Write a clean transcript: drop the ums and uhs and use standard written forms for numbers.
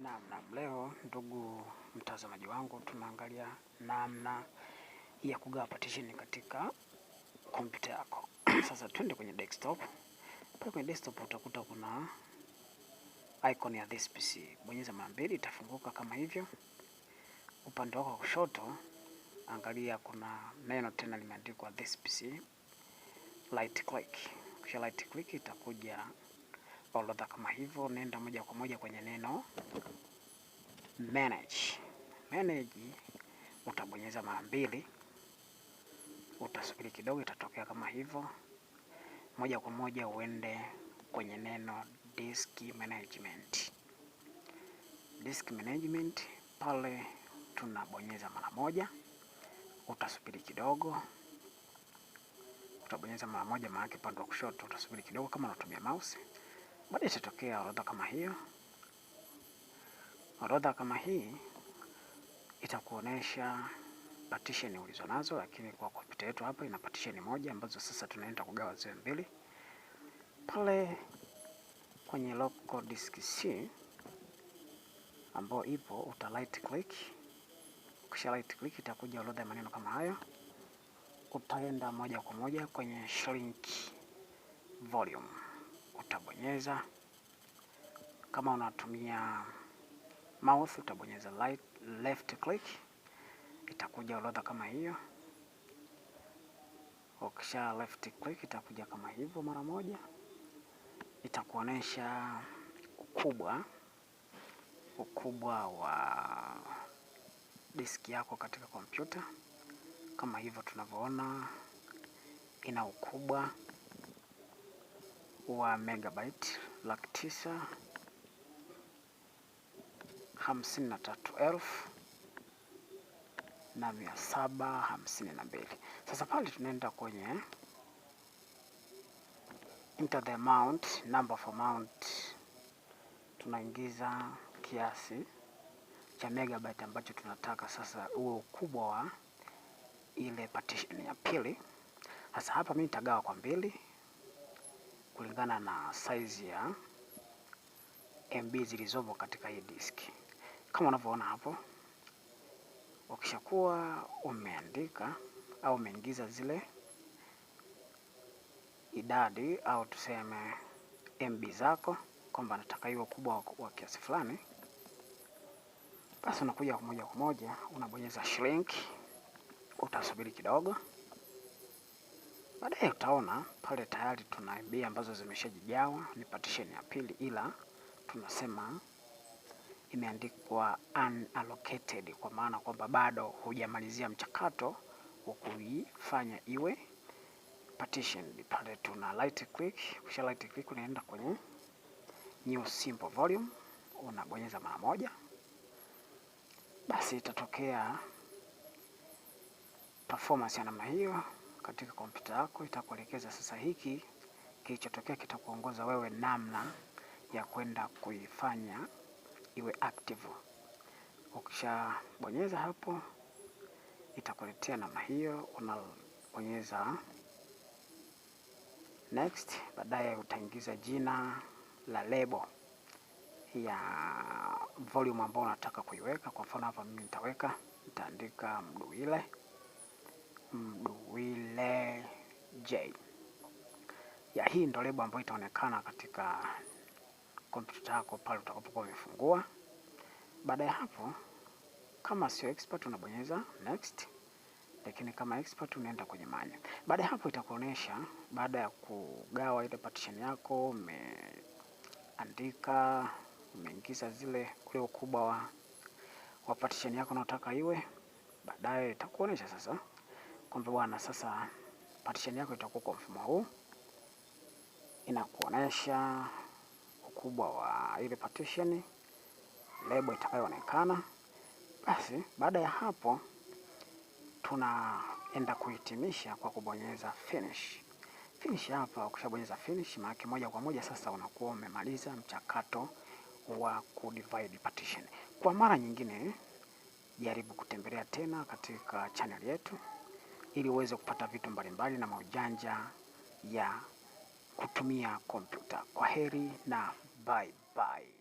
Namna leo, ndugu mtazamaji wangu, tunaangalia namna ya kugawa partition katika kompyuta yako. Sasa twende kwenye desktop. Pale kwenye desktop utakuta kuna icon ya this PC. Bonyeza mara mbili itafunguka kama hivyo. Upande wako wa kushoto angalia kuna neno tena limeandikwa this PC. Right click. Kisha right click itakuja orodha kama hivyo, nenda moja kwa moja kwenye neno manage. Utabonyeza mara mbili, utasubiri kidogo, itatokea kama hivyo. Moja kwa moja uende kwenye neno disk management. Disk management pale tunabonyeza mara moja, utasubiri kidogo. Utabonyeza mara moja maana upande wa kushoto, utasubiri kidogo kama unatumia mouse. Baadaye itatokea orodha kama hiyo. Orodha kama hii itakuonesha partition ulizonazo, lakini kwa kompyuta yetu hapa ina partition moja ambazo sasa tunaenda kugawa ziwe mbili. Pale kwenye local disk C ambao ipo uta right click. Kisha right click itakuja orodha ya maneno kama hayo. Utaenda moja kwa moja kwenye shrink volume. Utabonyeza. Kama unatumia mouse utabonyeza left click, itakuja orodha kama hiyo. Ukisha left click itakuja kama hivyo mara moja. Itakuonesha ukubwa wa diski yako katika kompyuta. Kama hivyo tunavyoona ina ukubwa wa megabyte 953,752. Sasa pale tunaenda kwenye enter the amount, number of amount. Tunaingiza kiasi cha megabyte ambacho tunataka sasa huo ukubwa wa ile partition ya pili. Sasa hapa mimi nitagawa kwa mbili kulingana na size ya MB zilizopo katika hii disk. Kama unavyoona hapo, ukishakuwa umeandika au umeingiza zile idadi au tuseme MB zako kwamba nataka hiyo kubwa wa kiasi fulani, basi unakuja moja kwa moja unabonyeza shrink. Utasubiri kidogo. Baadaye utaona pale tayari tuna MB ambazo zimeshajijawa, ni partition ya pili, ila tunasema imeandikwa unallocated, kwa maana kwamba bado hujamalizia mchakato wa kuifanya iwe partition. Pale tuna right click, kisha right click unaenda kwenye new simple volume, unabonyeza mara moja. Basi itatokea performance ya namna hiyo katika kompyuta yako. Itakuelekeza sasa hiki kilichotokea kitakuongoza wewe namna ya kwenda kuifanya iwe active. Ukishabonyeza hapo itakuletea namna hiyo, unabonyeza next. Baadaye utaingiza jina la label ya volume ambayo unataka kuiweka. Kwa mfano hapa mimi nitaandika Mduwile J. Ya hii ndio label ambayo itaonekana katika kompyuta yako pale utakapokuwa umefungua. Baada ya hapo, kama sio expert unabonyeza next, lakini kama expert unaenda kwenye manual. Baada ya hapo itakuonesha baada ya kugawa ile partition yako, umeandika, umeingiza ule ukubwa wa partition yako unataka iwe. Baadaye itakuonesha sasa kwamba bwana, sasa partition yako itakuwa kwa mfumo huu. Inakuonesha ukubwa wa ile partition, label itakayoonekana. Basi baada ya hapo tunaenda kuhitimisha kwa kubonyeza finish. Finish hapa, ukishabonyeza finish maana moja kwa moja sasa unakuwa umemaliza mchakato wa kudivide partition. Kwa mara nyingine jaribu kutembelea tena katika channel yetu ili uweze kupata vitu mbalimbali na maujanja ya kutumia kompyuta. Kwaheri na bye bye.